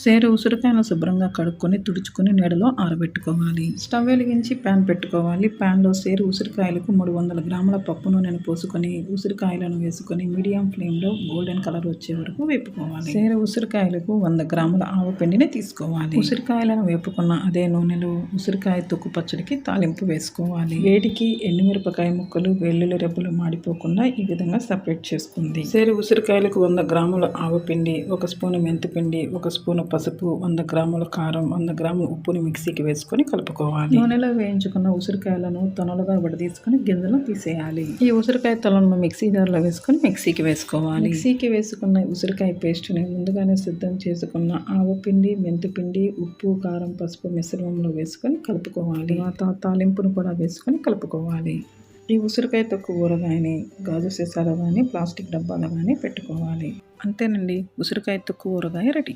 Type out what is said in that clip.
సేరు ఉసిరికాయను శుభ్రంగా కడుక్కొని తుడుచుకొని నీడలో ఆరబెట్టుకోవాలి. స్టవ్ వెలిగించి ప్యాన్ పెట్టుకోవాలి. ప్యాన్లో సేరు ఉసిరికాయలకు 300 గ్రాముల పప్పు నూనెను పోసుకొని ఉసిరికాయలను వేసుకొని మీడియం ఫ్లేమ్లో గోల్డెన్ కలర్ వచ్చే వరకు వేపుకోవాలి. సేరు ఉసిరికాయలకు 100 గ్రాముల ఆవు పిండిని తీసుకోవాలి. ఉసిరికాయలను వేపుకున్న అదే నూనెలో ఉసిరికాయ తొక్కు పచ్చడికి తాలింపు వేసుకోవాలి. వేడికి ఎండుమిరపకాయ ముక్కలు, వెల్లుల్లి రెబ్బలు మాడిపోకుండా ఈ విధంగా సపరేట్ చేసుకుంది. సేరు ఉసిరికాయలకు 100 గ్రాముల ఆవు పిండి, 1 స్పూను మెంతిపిండి, 1 స్పూను పసుపు, 100 గ్రాముల కారం, 100 గ్రాముల ఉప్పుని మిక్సీకి వేసుకొని కలుపుకోవాలి. నూనెలో వేయించుకున్న ఉసిరికాయలను తొనలుగా విడదీసుకొని గింజలను తీసేయాలి. ఈ ఉసిరికాయ తొనలను మిక్సీ జార్లో వేసుకొని మిక్సీకి వేసుకోవాలి. మిక్సీకి వేసుకున్న ఉసిరికాయ పేస్ట్ని ముందుగానే సిద్ధం చేసుకున్న ఆవు పిండి, మెంతిపిండి, ఉప్పు, కారం, పసుపు మిశ్రమంలో వేసుకొని కలుపుకోవాలి. తర్వాత తాలింపును కూడా వేసుకొని కలుపుకోవాలి. ఈ ఉసిరికాయ తొక్కు ఊరగాయని గాజు సీసాలో కానీ ప్లాస్టిక్ డబ్బాలో కానీ పెట్టుకోవాలి. అంతేనండి, ఉసిరికాయ తొక్కు ఊరగాయ రెడీ.